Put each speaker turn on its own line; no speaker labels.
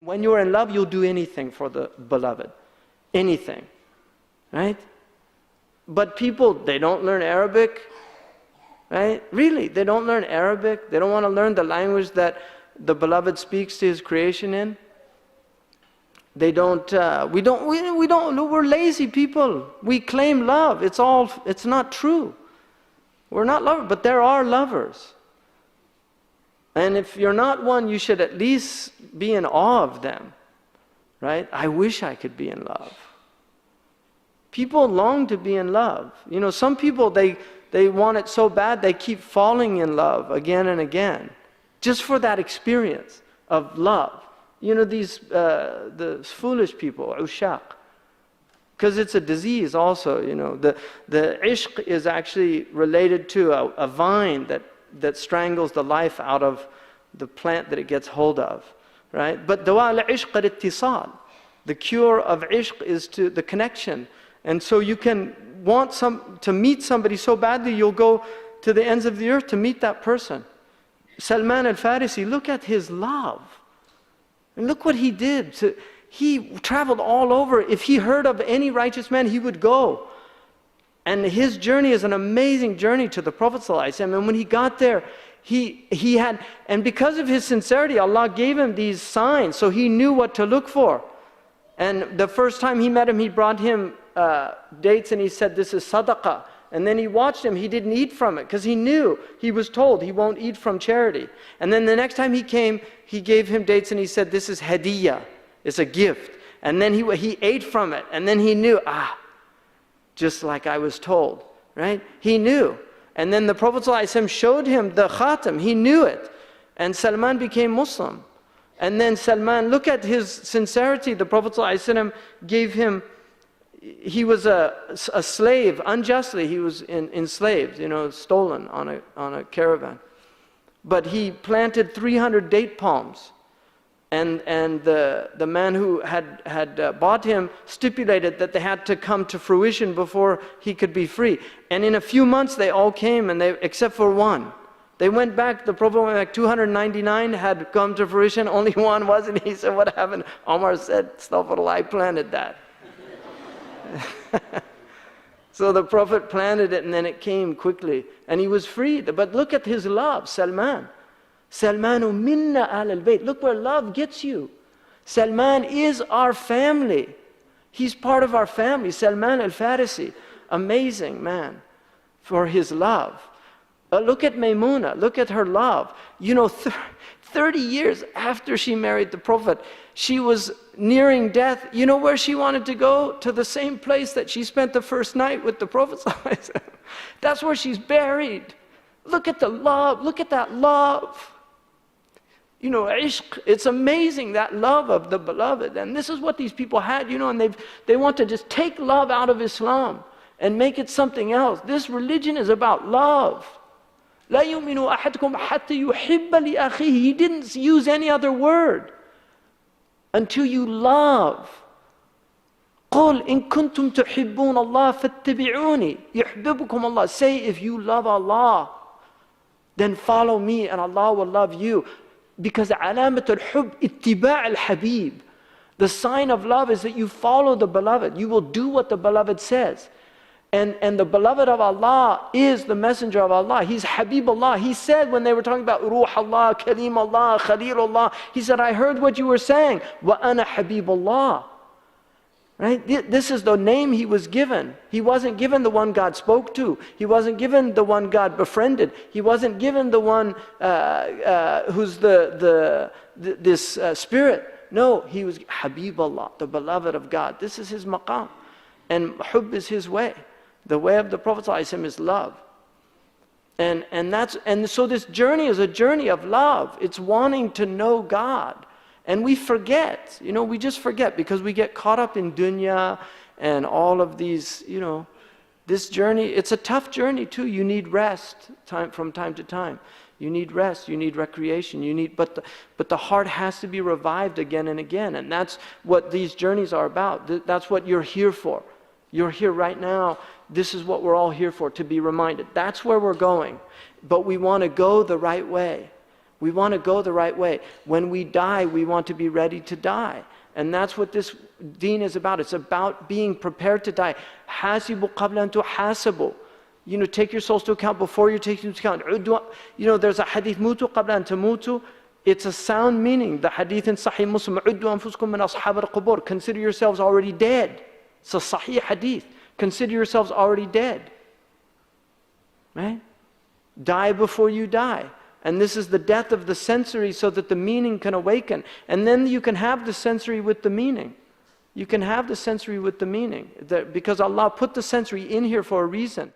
When you're in love, you'll do anything for the beloved. Anything. Right? But people, they don't learn Arabic. Right? Really, they don't learn Arabic. They don't want to learn the language that the beloved speaks to his creation in. They don't, we're lazy people. We claim love. It's not true. We're not lovers, but there are lovers. And if you're not one, you should at least be in awe of them. Right? I wish I could be in love. People long to be in love. You know, some people, they want it so bad, they keep falling in love again and again. Just for that experience of love. You know, the foolish people, ushaq. Because it's a disease also, you know. The ishq is actually related to a vine that strangles the life out of the plant that it gets hold of. Right? But dawa al-ishq al-ittisal. The cure of ishq is to the connection. And so you can want to meet somebody so badly, you'll go to the ends of the earth to meet that person. Salman al-Farsi, look at his love. And look what he did. He traveled all over. If he heard of any righteous man, he would go. And his journey is an amazing journey to the Prophet ﷺ. And when he got there, he had, and because of his sincerity, Allah gave him these signs, so he knew what to look for. And the first time he met him, he brought him dates and he said, this is sadaqah. And then he watched him, he didn't eat from it because he knew, he was told he won't eat from charity. And then the next time he came, he gave him dates and he said, this is hadiyah, it's a gift. And then he ate from it and then he knew, just like I was told, right? He knew. And then the Prophet ﷺ showed him the khatam, he knew it. And Salman became Muslim. And then Salman, look at his sincerity. The Prophet ﷺ gave him, he was a slave, unjustly, he was enslaved, you know, stolen on a caravan. But he planted 300 date palms. And the man who had bought him stipulated that they had to come to fruition before he could be free. And in a few months they all came, and except for one. They went back, the Prophet went back, 299 had come to fruition, only one wasn't. He said, what happened? Omar said, Astaghfirullah, I planted that. So the Prophet planted it and then it came quickly. And he was freed. But look at his love, Salman. Salmanu minna al al-bayt. Look where love gets you. Salman is our family. He's part of our family. Salman al-Farsi. Amazing man for his love. Look at Maymuna, look at her love. You know, 30 years after she married the Prophet, she was nearing death. You know where she wanted to go? To the same place that she spent the first night with the Prophet. That's where she's buried. Look at the love, look at that love. You know, ishq, it's amazing, that love of the beloved. And this is what these people had, you know, and they want to just take love out of Islam and make it something else. This religion is about love. لا يؤمن أحدكم حتى يحب لأخيه. He didn't use any other word. Until you love. قل إن كنتم تحبون الله فاتبعوني يحببكم الله. Say, if you love Allah, then follow me and Allah will love you. Because علامة الحب اتباع الحبيب. The sign of love is that you follow the beloved. You will do what the beloved says. And the beloved of Allah is the messenger of Allah. He's Habibullah. He said when they were talking about Ruh Allah, Kalim Allah, Khalilullah, he said, I heard what you were saying. Wa ana Habibullah. Right? This is the name he was given. He wasn't given the one God spoke to. He wasn't given the one God befriended. He wasn't given the one who's this spirit. No, he was Habibullah, the beloved of God. This is his maqam. And hubb is his way. The way of the Prophet ﷺ is love. And so this journey is a journey of love. It's wanting to know God. And we forget, you know, we just forget because we get caught up in dunya and all of these, you know, this journey, it's a tough journey too. You need rest from time to time. You need rest, you need recreation, but the heart has to be revived again and again. And that's what these journeys are about. That's what you're here for. You're here right now. This is what we're all here for, to be reminded. That's where we're going. But we want to go the right way. We want to go the right way. When we die, we want to be ready to die. And that's what this deen is about. It's about being prepared to die. حَاسِبُوا قَبْلَ أَن تُحَاسَبُوا. Take your souls to account before you're taken into account. There's a hadith, مُوتُوا قَبْلَ أَن تَمُوتُوا. It's a sound meaning. The hadith in Sahih Muslim, عُدُّوا أَنفُسَكُم مِّنْ أَصْحَابِ الْقُبُورِ. Consider yourselves already dead. It's a Sahih hadith. Consider yourselves already dead. Right? Die before you die. And this is the death of the sensory so that the meaning can awaken. And then you can have the sensory with the meaning. You can have the sensory with the meaning. Because Allah put the sensory in here for a reason.